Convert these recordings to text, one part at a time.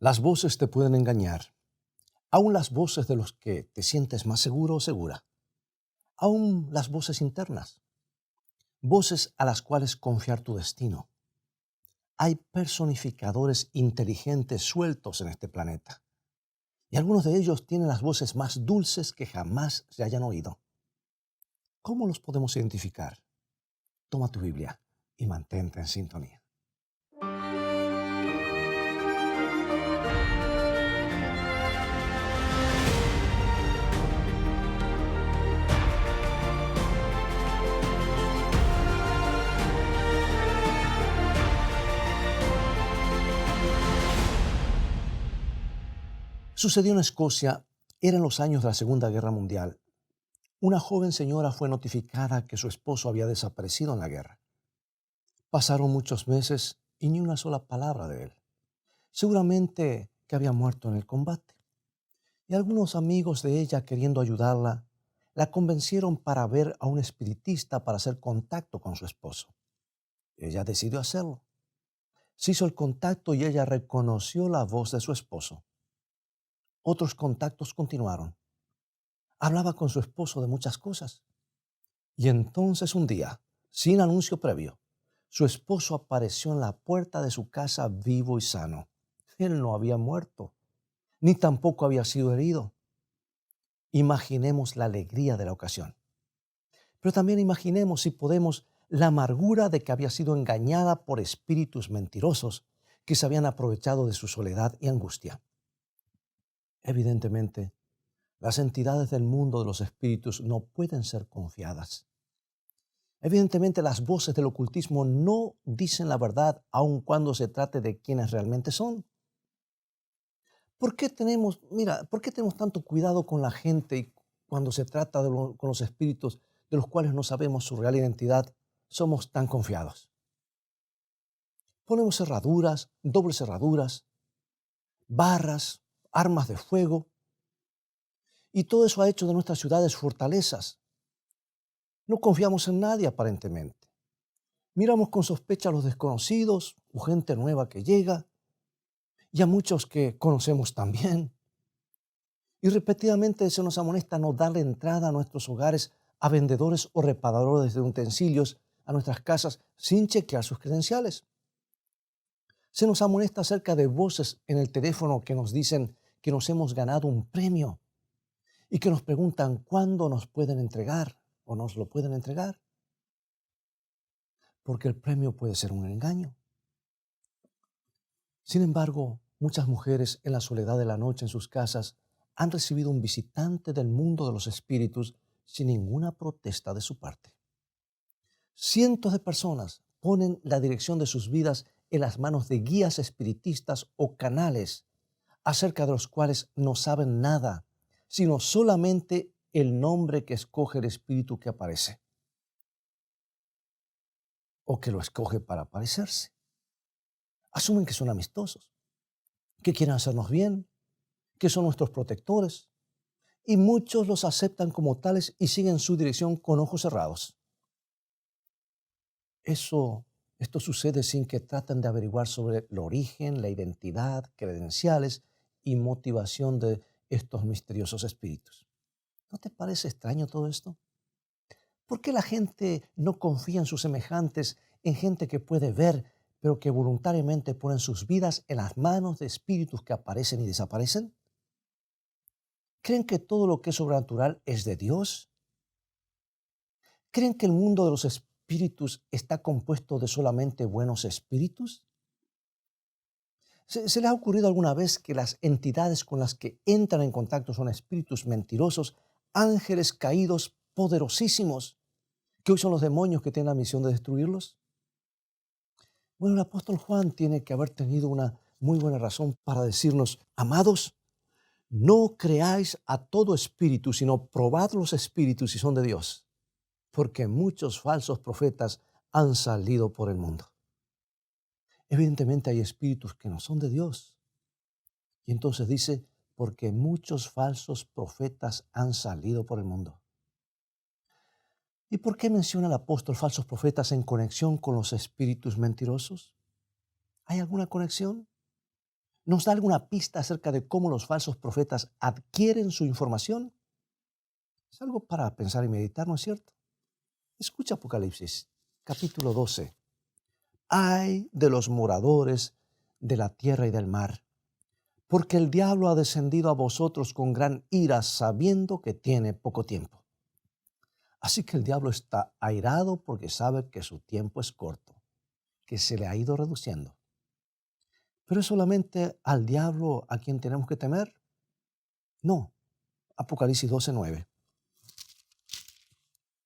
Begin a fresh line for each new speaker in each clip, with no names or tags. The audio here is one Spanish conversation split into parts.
Las voces te pueden engañar, aún las voces de los que te sientes más seguro o segura, aún las voces internas, voces a las cuales confiar tu destino. Hay personificadores inteligentes sueltos en este planeta y algunos de ellos tienen las voces más dulces que jamás se hayan oído. ¿Cómo los podemos identificar? Toma tu Biblia y mantente en sintonía. Sucedió en Escocia, eran los años de la Segunda Guerra Mundial. Una joven señora fue notificada que su esposo había desaparecido en la guerra. Pasaron muchos meses y ni una sola palabra de él. Seguramente que había muerto en el combate. Y algunos amigos de ella, queriendo ayudarla, la convencieron para ver a un espiritista para hacer contacto con su esposo. Ella decidió hacerlo. Se hizo el contacto y ella reconoció la voz de su esposo. Otros contactos continuaron. Hablaba con su esposo de muchas cosas. Y entonces un día, sin anuncio previo, su esposo apareció en la puerta de su casa vivo y sano. Él no había muerto, ni tampoco había sido herido. Imaginemos la alegría de la ocasión. Pero también imaginemos, si podemos, la amargura de que había sido engañada por espíritus mentirosos que se habían aprovechado de su soledad y angustia. Evidentemente, las entidades del mundo de los espíritus no pueden ser confiadas. Evidentemente, las voces del ocultismo no dicen la verdad aun cuando se trate de quienes realmente son. ¿Por qué tenemos tanto cuidado con la gente y cuando se trata con los espíritus de los cuales no sabemos su real identidad, somos tan confiados? Ponemos cerraduras, dobles cerraduras, barras, armas de fuego, y todo eso ha hecho de nuestras ciudades fortalezas. No confiamos en nadie aparentemente. Miramos con sospecha a los desconocidos o gente nueva que llega, y a muchos que conocemos también. Y repetidamente se nos amonesta no darle entrada a nuestros hogares a vendedores o reparadores de utensilios a nuestras casas sin chequear sus credenciales. Se nos amonesta acerca de voces en el teléfono que nos dicen que nos hemos ganado un premio y que nos preguntan cuándo nos pueden entregar o nos lo pueden entregar. Porque el premio puede ser un engaño. Sin embargo, muchas mujeres en la soledad de la noche en sus casas han recibido un visitante del mundo de los espíritus sin ninguna protesta de su parte. Cientos de personas ponen la dirección de sus vidas en las manos de guías espiritistas o canales acerca de los cuales no saben nada, sino solamente el nombre que escoge el espíritu que aparece o que lo escoge para aparecerse. Asumen que son amistosos, que quieren hacernos bien, que son nuestros protectores, y muchos los aceptan como tales y siguen su dirección con ojos cerrados. Esto sucede sin que traten de averiguar sobre el origen, la identidad, credenciales y motivación de estos misteriosos espíritus. ¿No te parece extraño todo esto? ¿Por qué la gente no confía en sus semejantes, en gente que puede ver, pero que voluntariamente ponen sus vidas en las manos de espíritus que aparecen y desaparecen? ¿Creen que todo lo que es sobrenatural es de Dios? ¿Creen que el mundo de los espíritus está compuesto de solamente buenos espíritus? ¿Se les ha ocurrido alguna vez que las entidades con las que entran en contacto son espíritus mentirosos, ángeles caídos poderosísimos, que hoy son los demonios que tienen la misión de destruirlos? Bueno, el apóstol Juan tiene que haber tenido una muy buena razón para decirnos: amados, no creáis a todo espíritu, sino probad los espíritus si son de Dios, porque muchos falsos profetas han salido por el mundo. Evidentemente hay espíritus que no son de Dios. Y entonces dice, porque muchos falsos profetas han salido por el mundo. ¿Y por qué menciona el apóstol falsos profetas en conexión con los espíritus mentirosos? ¿Hay alguna conexión? ¿Nos da alguna pista acerca de cómo los falsos profetas adquieren su información? Es algo para pensar y meditar, ¿no es cierto? Escucha Apocalipsis, capítulo 12. Ay de los moradores de la tierra y del mar, porque el diablo ha descendido a vosotros con gran ira, sabiendo que tiene poco tiempo. Así que el diablo está airado porque sabe que su tiempo es corto, que se le ha ido reduciendo. ¿Pero es solamente al diablo a quien tenemos que temer? No. Apocalipsis 12:9.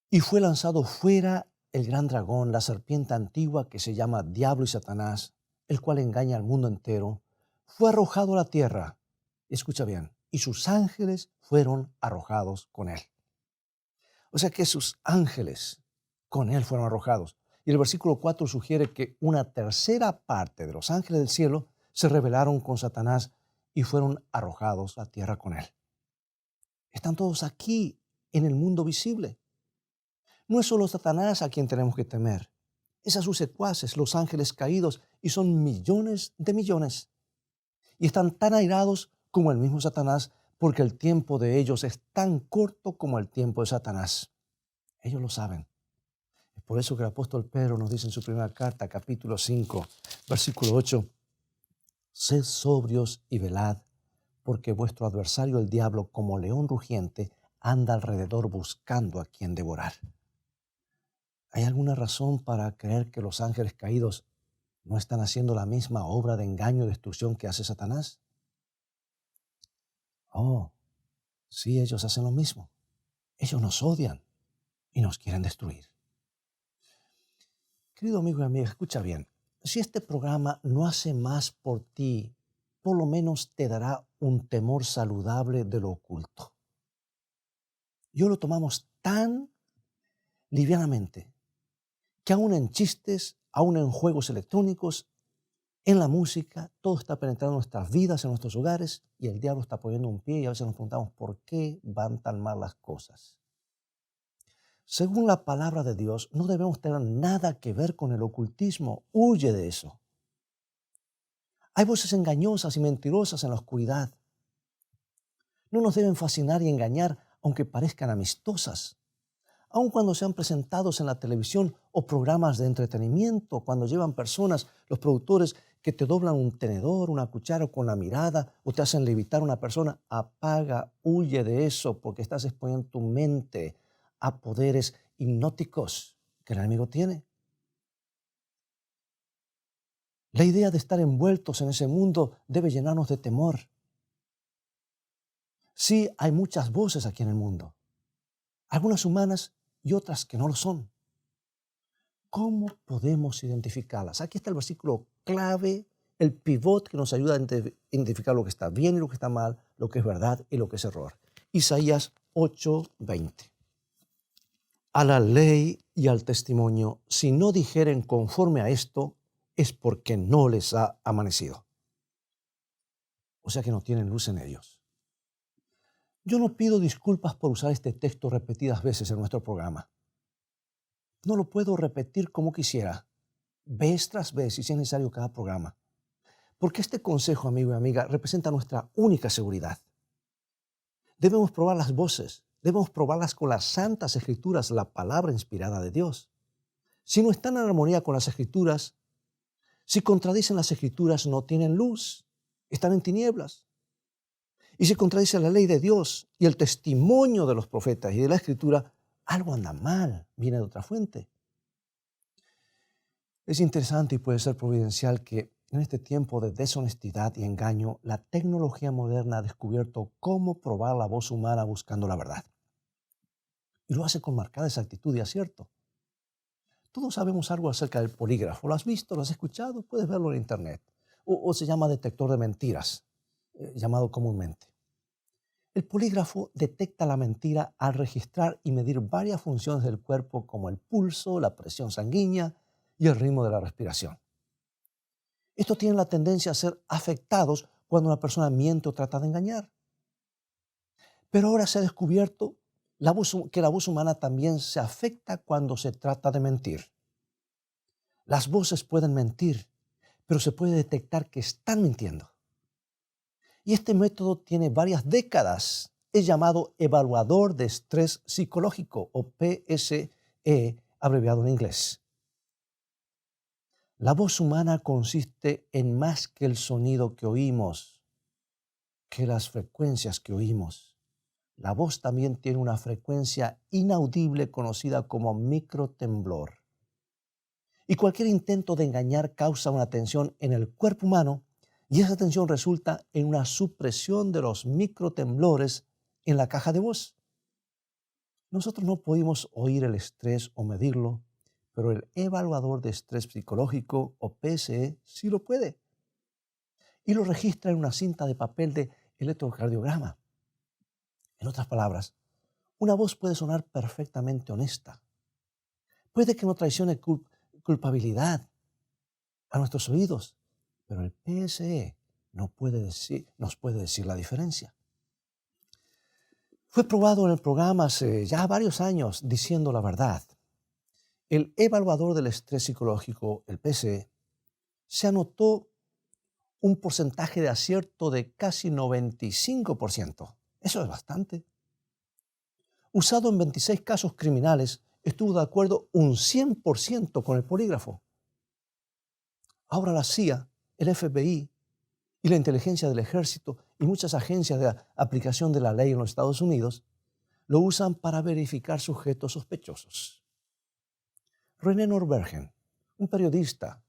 Y fue lanzado fuera el gran dragón, la serpiente antigua que se llama Diablo y Satanás, el cual engaña al mundo entero. Fue arrojado a la tierra. Escucha bien. Y sus ángeles fueron arrojados con él. O sea que sus ángeles con él fueron arrojados. Y el versículo 4 sugiere que una tercera parte de los ángeles del cielo se rebelaron con Satanás y fueron arrojados a la tierra con él. Están todos aquí en el mundo visible. No es solo Satanás a quien tenemos que temer. Es a sus secuaces, los ángeles caídos, y son millones de millones. Y están tan airados como el mismo Satanás, porque el tiempo de ellos es tan corto como el tiempo de Satanás. Ellos lo saben. Es por eso que el apóstol Pedro nos dice en su primera carta, capítulo 5, versículo 8, sed sobrios y velad, porque vuestro adversario el diablo, como león rugiente, anda alrededor buscando a quien devorar. ¿Hay alguna razón para creer que los ángeles caídos no están haciendo la misma obra de engaño y destrucción que hace Satanás? Oh, sí, ellos hacen lo mismo. Ellos nos odian y nos quieren destruir. Querido amigo y amiga, escucha bien. Si este programa no hace más por ti, por lo menos te dará un temor saludable de lo oculto. Yo lo tomamos tan livianamente que aún en chistes, aún en juegos electrónicos, en la música, todo está penetrando en nuestras vidas, en nuestros hogares, y el diablo está poniendo un pie y a veces nos preguntamos por qué van tan mal las cosas. Según la palabra de Dios, no debemos tener nada que ver con el ocultismo. Huye de eso. Hay voces engañosas y mentirosas en la oscuridad. No nos deben fascinar y engañar, aunque parezcan amistosas. Aun cuando sean presentados en la televisión o programas de entretenimiento, cuando llevan personas, los productores, que te doblan un tenedor, una cuchara con la mirada o te hacen levitar a una persona, apaga, huye de eso porque estás exponiendo tu mente a poderes hipnóticos que el enemigo tiene. La idea de estar envueltos en ese mundo debe llenarnos de temor. Sí, hay muchas voces aquí en el mundo, algunas humanas y otras que no lo son. ¿Cómo podemos identificarlas? Aquí está el versículo clave, el pivot que nos ayuda a identificar lo que está bien y lo que está mal, lo que es verdad y lo que es error. Isaías 8:20. A la ley y al testimonio, si no dijeren conforme a esto, es porque no les ha amanecido. O sea que no tienen luz en ellos. Yo no pido disculpas por usar este texto repetidas veces en nuestro programa. No lo puedo repetir como quisiera, vez tras vez, y si es necesario cada programa. Porque este consejo, amigo y amiga, representa nuestra única seguridad. Debemos probar las voces, debemos probarlas con las santas escrituras, la palabra inspirada de Dios. Si no están en armonía con las escrituras, si contradicen las escrituras, no tienen luz, están en tinieblas. Y si contradice la ley de Dios y el testimonio de los profetas y de la escritura, algo anda mal, viene de otra fuente. Es interesante y puede ser providencial que en este tiempo de deshonestidad y engaño, la tecnología moderna ha descubierto cómo probar la voz humana buscando la verdad. Y lo hace con marcada exactitud y acierto. Todos sabemos algo acerca del polígrafo. ¿Lo has visto? ¿Lo has escuchado? Puedes verlo en internet. O se llama detector de mentiras, llamado comúnmente. El polígrafo detecta la mentira al registrar y medir varias funciones del cuerpo como el pulso, la presión sanguínea y el ritmo de la respiración. Estos tienen la tendencia a ser afectados cuando una persona miente o trata de engañar. Pero ahora se ha descubierto que la voz humana también se afecta cuando se trata de mentir. Las voces pueden mentir, pero se puede detectar que están mintiendo. Y este método tiene varias décadas. Es llamado evaluador de estrés psicológico o PSE, abreviado en inglés. La voz humana consiste en más que el sonido que oímos, que las frecuencias que oímos. La voz también tiene una frecuencia inaudible conocida como microtemblor. Y cualquier intento de engañar causa una tensión en el cuerpo humano y esa tensión resulta en una supresión de los microtemblores en la caja de voz. Nosotros no podemos oír el estrés o medirlo, pero el evaluador de estrés psicológico o PSE sí lo puede. Y lo registra en una cinta de papel de electrocardiograma. En otras palabras, una voz puede sonar perfectamente honesta. Puede que no traicione culpabilidad a nuestros oídos, pero el PSE nos puede decir la diferencia. Fue probado en el programa hace ya varios años diciendo la verdad. El evaluador del estrés psicológico, el PSE, se anotó un porcentaje de acierto de casi 95%. Eso es bastante. Usado en 26 casos criminales, estuvo de acuerdo un 100% con el polígrafo. Ahora la CIA, el FBI y la inteligencia del ejército y muchas agencias de aplicación de la ley en los Estados Unidos lo usan para verificar sujetos sospechosos. René Norbergen, un periodista,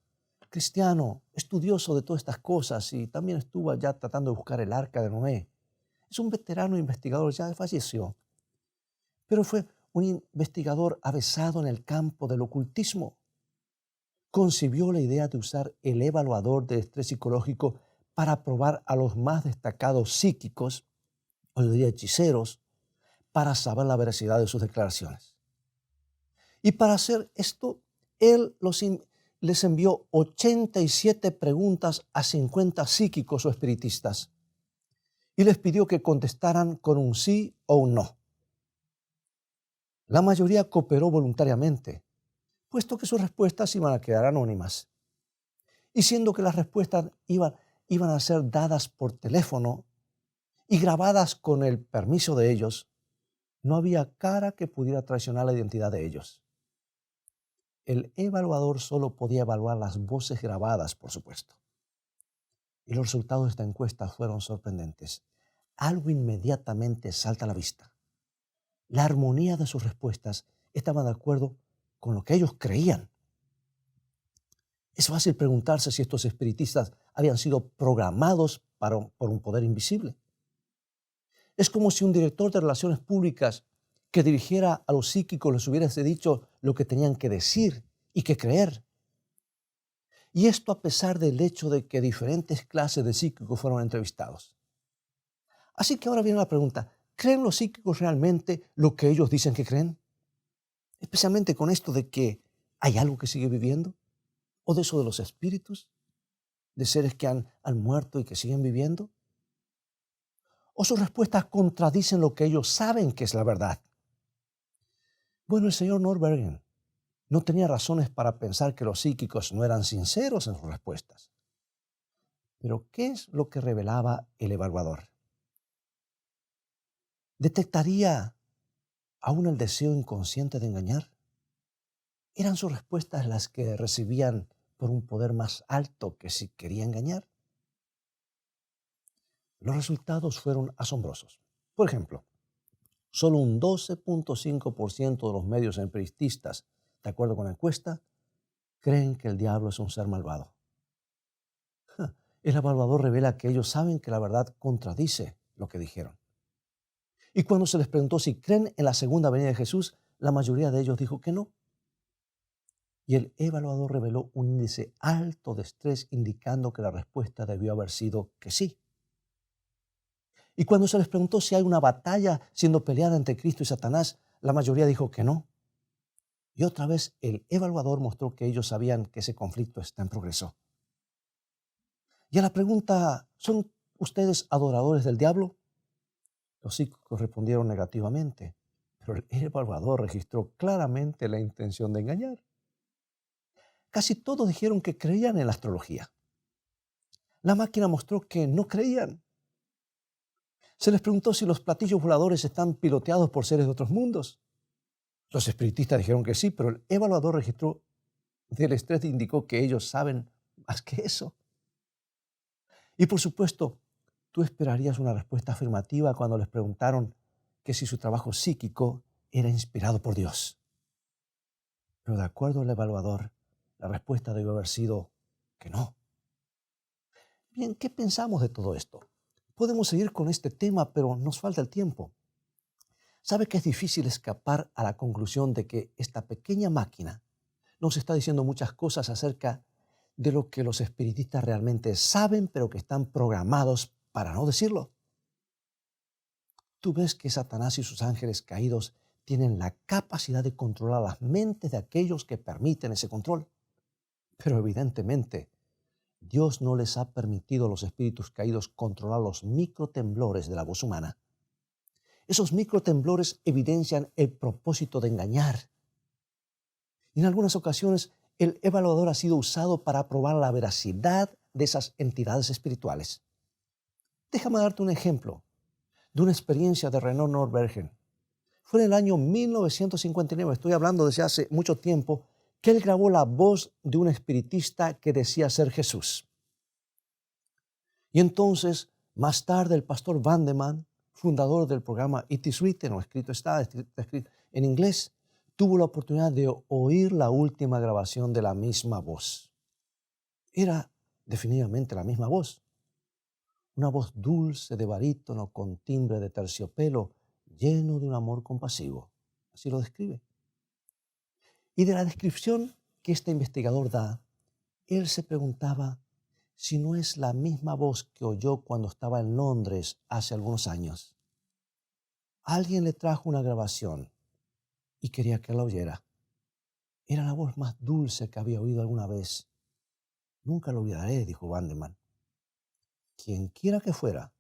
cristiano, estudioso de todas estas cosas y también estuvo allá tratando de buscar el arca de Noé. Es un veterano investigador, ya falleció, pero fue un investigador avesado en el campo del ocultismo. Concibió la idea de usar el evaluador de estrés psicológico para probar a los más destacados psíquicos, o yo diría hechiceros, para saber la veracidad de sus declaraciones. Y para hacer esto, él les envió 87 preguntas a 50 psíquicos o espiritistas y les pidió que contestaran con un sí o un no. La mayoría cooperó voluntariamente, puesto que sus respuestas iban a quedar anónimas. Y siendo que las respuestas iban a ser dadas por teléfono y grabadas con el permiso de ellos, no había cara que pudiera traicionar la identidad de ellos. El evaluador solo podía evaluar las voces grabadas, por supuesto. Y los resultados de esta encuesta fueron sorprendentes. Algo inmediatamente salta a la vista. La armonía de sus respuestas estaba de acuerdo con lo que ellos creían. Es fácil preguntarse si estos espiritistas habían sido programados por un poder invisible. Es como si un director de relaciones públicas que dirigiera a los psíquicos les hubiese dicho lo que tenían que decir y que creer. Y esto a pesar del hecho de que diferentes clases de psíquicos fueron entrevistados. Así que ahora viene la pregunta, ¿creen los psíquicos realmente lo que ellos dicen que creen? Especialmente con esto de que hay algo que sigue viviendo, o de eso de los espíritus, de seres que han muerto y que siguen viviendo. ¿O sus respuestas contradicen lo que ellos saben que es la verdad? Bueno, el señor Norbergen no tenía razones para pensar que los psíquicos no eran sinceros en sus respuestas. Pero, ¿qué es lo que revelaba el evaluador? ¿Detectaría aún el deseo inconsciente de engañar? ¿Eran sus respuestas las que recibían por un poder más alto que si quería engañar? Los resultados fueron asombrosos. Por ejemplo, solo un 12.5% de los medios empiristas, de acuerdo con la encuesta, creen que el diablo es un ser malvado. El evaluador revela que ellos saben que la verdad contradice lo que dijeron. Y cuando se les preguntó si creen en la segunda venida de Jesús, la mayoría de ellos dijo que no. Y el evaluador reveló un índice alto de estrés indicando que la respuesta debió haber sido que sí. Y cuando se les preguntó si hay una batalla siendo peleada entre Cristo y Satanás, la mayoría dijo que no. Y otra vez el evaluador mostró que ellos sabían que ese conflicto está en progreso. Y a la pregunta, ¿son ustedes adoradores del diablo? Los psíquicos respondieron negativamente, pero el evaluador registró claramente la intención de engañar. Casi todos dijeron que creían en la astrología. La máquina mostró que no creían. Se les preguntó si los platillos voladores están piloteados por seres de otros mundos. Los espiritistas dijeron que sí, pero el evaluador registró del estrés indicó que ellos saben más que eso. Y por supuesto, tú esperarías una respuesta afirmativa cuando les preguntaron que si su trabajo psíquico era inspirado por Dios. Pero de acuerdo al evaluador, la respuesta debió haber sido que no. Bien, ¿qué pensamos de todo esto? Podemos seguir con este tema, pero nos falta el tiempo. ¿Sabe que es difícil escapar a la conclusión de que esta pequeña máquina nos está diciendo muchas cosas acerca de lo que los espiritistas realmente saben, pero que están programados para no decirlo? Tú ves que Satanás y sus ángeles caídos tienen la capacidad de controlar las mentes de aquellos que permiten ese control. Pero evidentemente, Dios no les ha permitido a los espíritus caídos controlar los microtemblores de la voz humana. Esos microtemblores evidencian el propósito de engañar. Y en algunas ocasiones, el evaluador ha sido usado para probar la veracidad de esas entidades espirituales. Déjame darte un ejemplo de una experiencia de René Nordbergen. Fue en el año 1959, estoy hablando desde hace mucho tiempo, que él grabó la voz de un espiritista que decía ser Jesús. Y entonces, más tarde, el pastor Vandeman, fundador del programa It Is Written, o escrito está escrito en inglés, tuvo la oportunidad de oír la última grabación de la misma voz. Era definitivamente la misma voz. Una voz dulce de barítono con timbre de terciopelo, lleno de un amor compasivo. Así lo describe. Y de la descripción que este investigador da, él se preguntaba si no es la misma voz que oyó cuando estaba en Londres hace algunos años. Alguien le trajo una grabación y quería que la oyera. Era la voz más dulce que había oído alguna vez. Nunca lo olvidaré, dijo Vandeman. Quien quiera que fuera,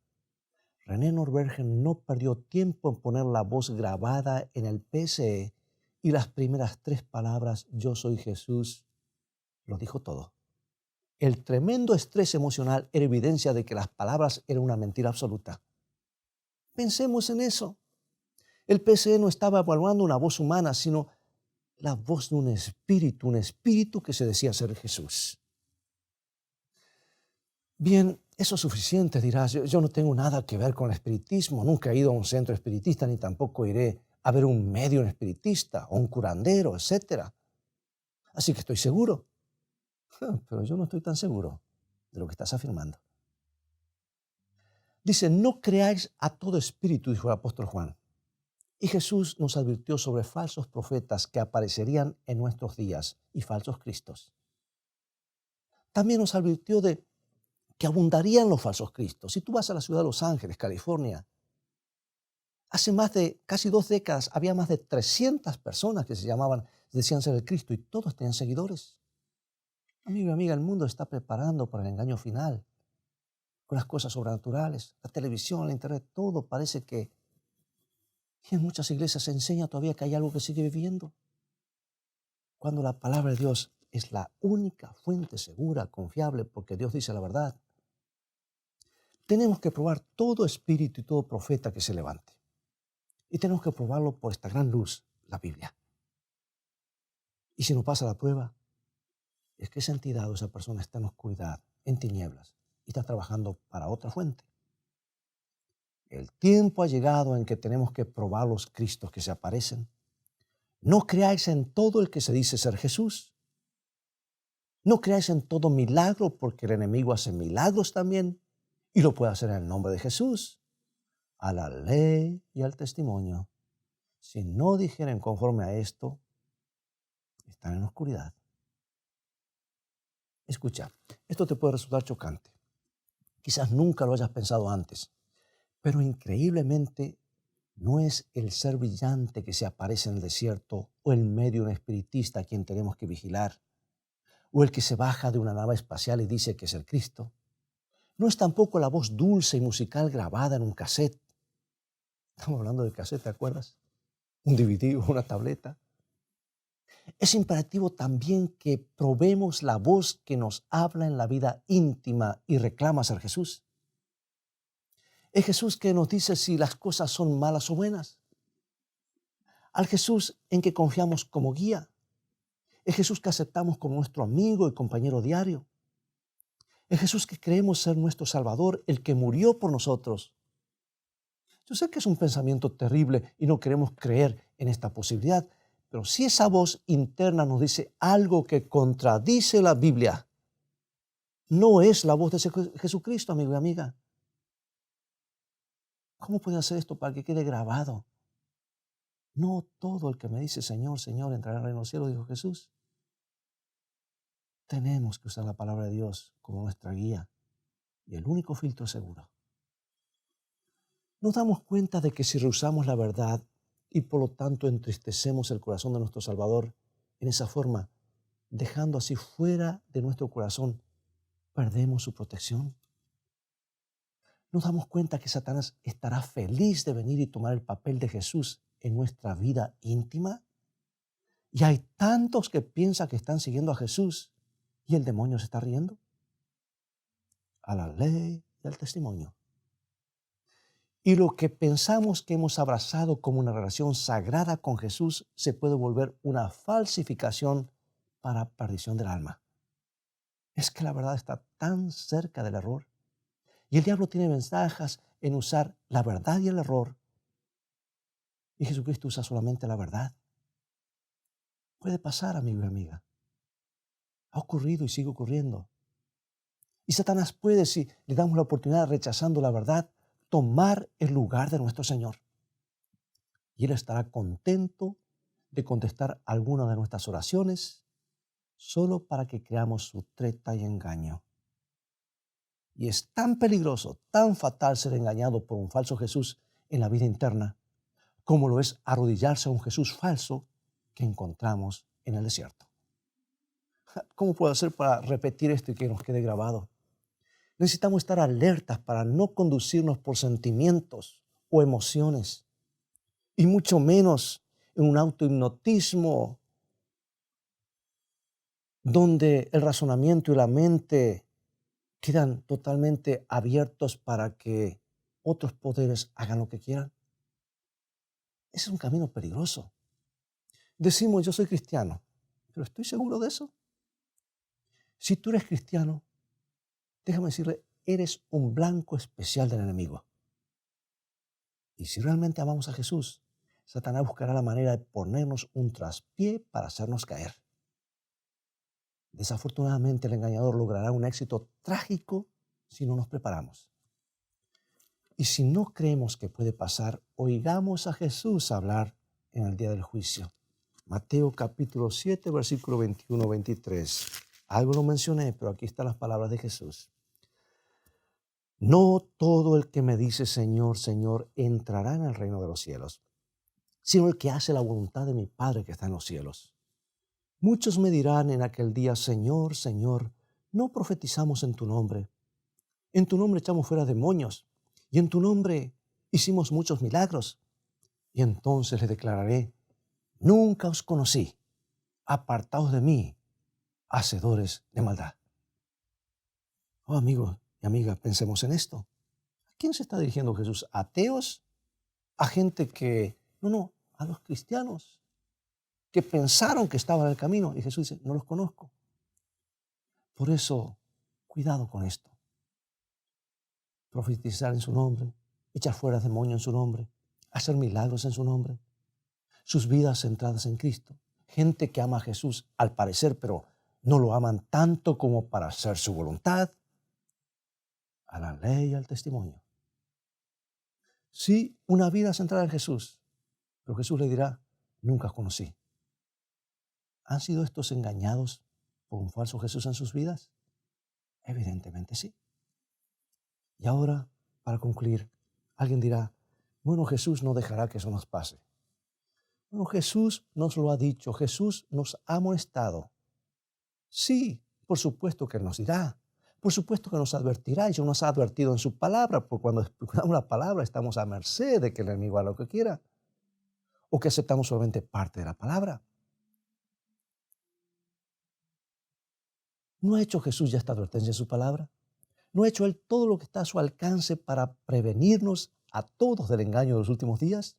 René Nordbergen no perdió tiempo en poner la voz grabada en el PCE y las primeras 3 palabras, yo soy Jesús, lo dijo todo. El tremendo estrés emocional era evidencia de que las palabras eran una mentira absoluta. Pensemos en eso. El PCE no estaba evaluando una voz humana, sino la voz de un espíritu que se decía ser Jesús. Bien, eso es suficiente, dirás. Yo no tengo nada que ver con el espiritismo. Nunca he ido a un centro espiritista, ni tampoco iré a ver un medium espiritista o un curandero, etc. Así que estoy seguro. Pero yo no estoy tan seguro de lo que estás afirmando. Dice, no creáis a todo espíritu, dijo el apóstol Juan. Y Jesús nos advirtió sobre falsos profetas que aparecerían en nuestros días y falsos cristos. También nos advirtió de que abundarían los falsos cristos. Si tú vas a la ciudad de Los Ángeles, California, hace más de casi 2 décadas había más de 300 personas que decían ser el Cristo y todos tenían seguidores. Amigo y amiga, el mundo está preparando para el engaño final con las cosas sobrenaturales, la televisión, la internet, todo parece que en muchas iglesias se enseña todavía que hay algo que sigue viviendo. Cuando la palabra de Dios es la única fuente segura, confiable, porque Dios dice la verdad. Tenemos que probar todo espíritu y todo profeta que se levante. Y tenemos que probarlo por esta gran luz, la Biblia. Y si no pasa la prueba, es que esa entidad o esa persona está en oscuridad, en tinieblas, y está trabajando para otra fuente. El tiempo ha llegado en que tenemos que probar los Cristos que se aparecen. No creáis en todo el que se dice ser Jesús. No creáis en todo milagro, porque el enemigo hace milagros también, y lo puede hacer en el nombre de Jesús, a la ley y al testimonio. Si no dijeren conforme a esto, están en oscuridad. Escucha, esto te puede resultar chocante. Quizás nunca lo hayas pensado antes, pero increíblemente no es el ser brillante que se aparece en el desierto o el medium espiritista a quien tenemos que vigilar, o el que se baja de una nave espacial y dice que es el Cristo. No es tampoco la voz dulce y musical grabada en un cassette. Estamos hablando de cassette, ¿te acuerdas? Un DVD o una tableta. Es imperativo también que probemos la voz que nos habla en la vida íntima y reclama ser Jesús. Es Jesús que nos dice si las cosas son malas o buenas. Al Jesús en que confiamos como guía. Es Jesús que aceptamos como nuestro amigo y compañero diario. Es Jesús que creemos ser nuestro Salvador, el que murió por nosotros. Yo sé que es un pensamiento terrible y no queremos creer en esta posibilidad, pero si esa voz interna nos dice algo que contradice la Biblia, no es la voz de Jesucristo, amigo y amiga. ¿Cómo puede hacer esto para que quede grabado? No todo el que me dice Señor, Señor entrará en el reino de los cielos, dijo Jesús. Tenemos que usar la palabra de Dios como nuestra guía y el único filtro seguro. Nos damos cuenta de que si rehusamos la verdad y por lo tanto entristecemos el corazón de nuestro Salvador en esa forma, dejando así fuera de nuestro corazón, perdemos su protección. Nos damos cuenta que Satanás estará feliz de venir y tomar el papel de Jesús en nuestra vida íntima. Y hay tantos que piensan que están siguiendo a Jesús y el demonio se está riendo. A la ley y al testimonio. Y lo que pensamos que hemos abrazado como una relación sagrada con Jesús se puede volver una falsificación para perdición del alma. Es que la verdad está tan cerca del error. Y el diablo tiene ventajas en usar la verdad y el error. Y Jesucristo usa solamente la verdad. Puede pasar, amigo y amiga. Ha ocurrido y sigue ocurriendo. Y Satanás puede, si le damos la oportunidad rechazando la verdad, tomar el lugar de nuestro Señor. Y Él estará contento de contestar alguna de nuestras oraciones solo para que creamos su treta y engaño. Y es tan peligroso, tan fatal ser engañado por un falso Jesús en la vida interna, como lo es arrodillarse a un Jesús falso que encontramos en el desierto. ¿Cómo puedo hacer para repetir esto y que nos quede grabado? Necesitamos estar alertas para no conducirnos por sentimientos o emociones, y mucho menos en un autohipnotismo donde el razonamiento y la mente quedan totalmente abiertos para que otros poderes hagan lo que quieran. Ese es un camino peligroso. Decimos, yo soy cristiano, pero ¿estoy seguro de eso? Si tú eres cristiano, déjame decirle, eres un blanco especial del enemigo. Y si realmente amamos a Jesús, Satanás buscará la manera de ponernos un traspié para hacernos caer. Desafortunadamente, el engañador logrará un éxito trágico si no nos preparamos. Y si no creemos que puede pasar, oigamos a Jesús hablar en el día del juicio. Mateo capítulo 7, versículo 21-23. Algo lo mencioné, pero aquí están las palabras de Jesús. No todo el que me dice Señor, Señor, entrará en el reino de los cielos, sino el que hace la voluntad de mi Padre que está en los cielos. Muchos me dirán en aquel día, Señor, Señor, no profetizamos en tu nombre echamos fuera demonios, y en tu nombre hicimos muchos milagros. Y entonces les declararé, nunca os conocí, apartaos de mí, hacedores de maldad. Oh, amigo y amiga, pensemos en esto. ¿A quién se está dirigiendo Jesús? ¿A ateos? ¿A gente que, no, a los cristianos que pensaron que estaban en el camino? Y Jesús dice, no los conozco. Por eso, cuidado con esto. Profetizar en su nombre, echar fuera demonios en su nombre, hacer milagros en su nombre, sus vidas centradas en Cristo. Gente que ama a Jesús al parecer, pero no lo aman tanto como para hacer su voluntad. A la ley y al testimonio. Sí, una vida centrada en Jesús, pero Jesús le dirá, nunca os conocí. ¿Han sido estos engañados por un falso Jesús en sus vidas? Evidentemente sí. Y ahora, para concluir, alguien dirá, bueno, Jesús no dejará que eso nos pase. Bueno, Jesús nos lo ha dicho, Jesús nos ha amonestado. Sí, por supuesto que Él nos dirá, por supuesto que nos advertirá, y ya nos ha advertido en su palabra, porque cuando escuchamos la palabra estamos a merced de que el enemigo haga lo que quiera, o que aceptamos solamente parte de la palabra. ¿No ha hecho Jesús ya esta advertencia en su palabra? ¿No ha hecho Él todo lo que está a su alcance para prevenirnos a todos del engaño de los últimos días?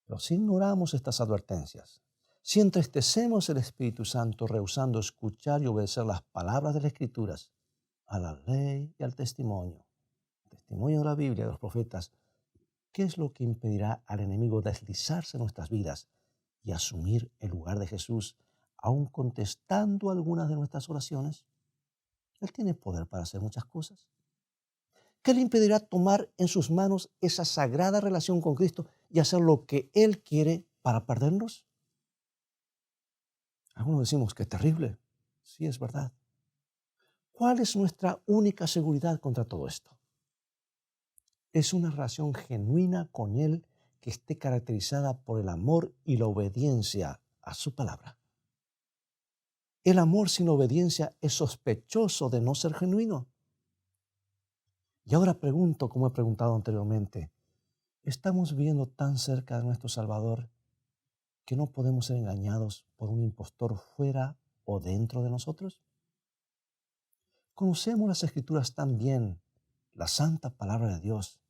Pero si ignoramos estas advertencias, si entristecemos el Espíritu Santo rehusando escuchar y obedecer las palabras de las Escrituras, a la ley y al testimonio de la Biblia y de los profetas, ¿qué es lo que impedirá al enemigo deslizarse en nuestras vidas y asumir el lugar de Jesús, aun contestando algunas de nuestras oraciones? Él tiene poder para hacer muchas cosas. ¿Qué le impedirá tomar en sus manos esa sagrada relación con Cristo y hacer lo que Él quiere para perdernos? Algunos decimos que es terrible. Sí, es verdad. ¿Cuál es nuestra única seguridad contra todo esto? Es una relación genuina con Él que esté caracterizada por el amor y la obediencia a su palabra. El amor sin obediencia es sospechoso de no ser genuino. Y ahora pregunto, como he preguntado anteriormente, ¿estamos viviendo tan cerca de nuestro Salvador que no podemos ser engañados por un impostor fuera o dentro de nosotros? Conocemos las Escrituras tan bien, la santa palabra de Dios,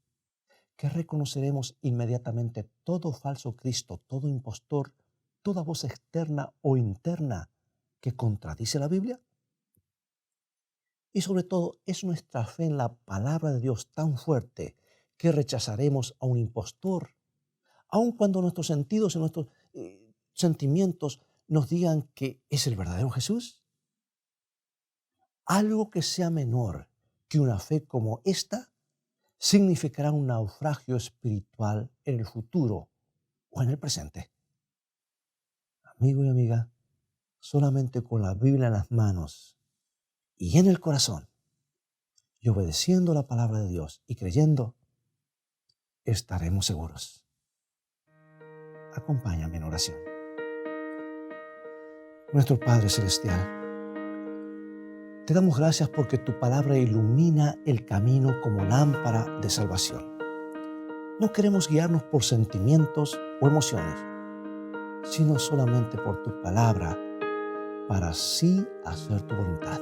que reconoceremos inmediatamente todo falso Cristo, todo impostor, toda voz externa o interna que contradice la Biblia. Y sobre todo, es nuestra fe en la palabra de Dios tan fuerte que rechazaremos a un impostor, aun cuando nuestros sentidos y nuestros sentimientos nos digan que es el verdadero Jesús. Algo que sea menor que una fe como esta significará un naufragio espiritual en el futuro o en el presente. Amigo y amiga, solamente con la Biblia en las manos y en el corazón, y obedeciendo la palabra de Dios y creyendo, estaremos seguros. Acompáñame en oración. Nuestro Padre Celestial, te damos gracias porque tu palabra ilumina el camino como lámpara de salvación. No queremos guiarnos por sentimientos o emociones, sino solamente por tu palabra para así hacer tu voluntad.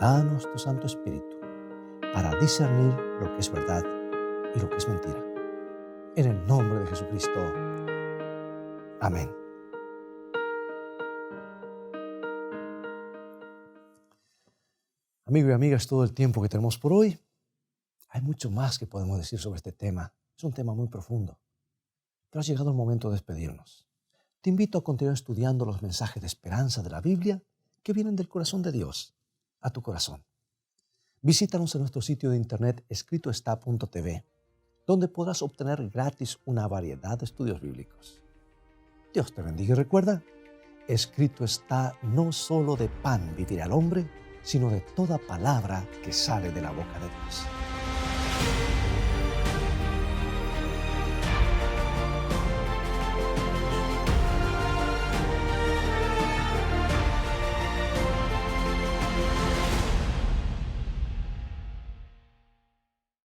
Danos tu Santo Espíritu para discernir lo que es verdad y lo que es mentira. En el nombre de Jesucristo. Amén. Amigos y amigas, todo el tiempo que tenemos por hoy. Hay mucho más que podemos decir sobre este tema. Es un tema muy profundo. Pero ha llegado el momento de despedirnos. Te invito a continuar estudiando los mensajes de esperanza de la Biblia que vienen del corazón de Dios a tu corazón. Visítanos en nuestro sitio de internet escritoestá.tv, donde podrás obtener gratis una variedad de estudios bíblicos. Dios te bendiga y recuerda, escrito está, no solo de pan vivirá el hombre, sino de toda palabra que sale de la boca de Dios.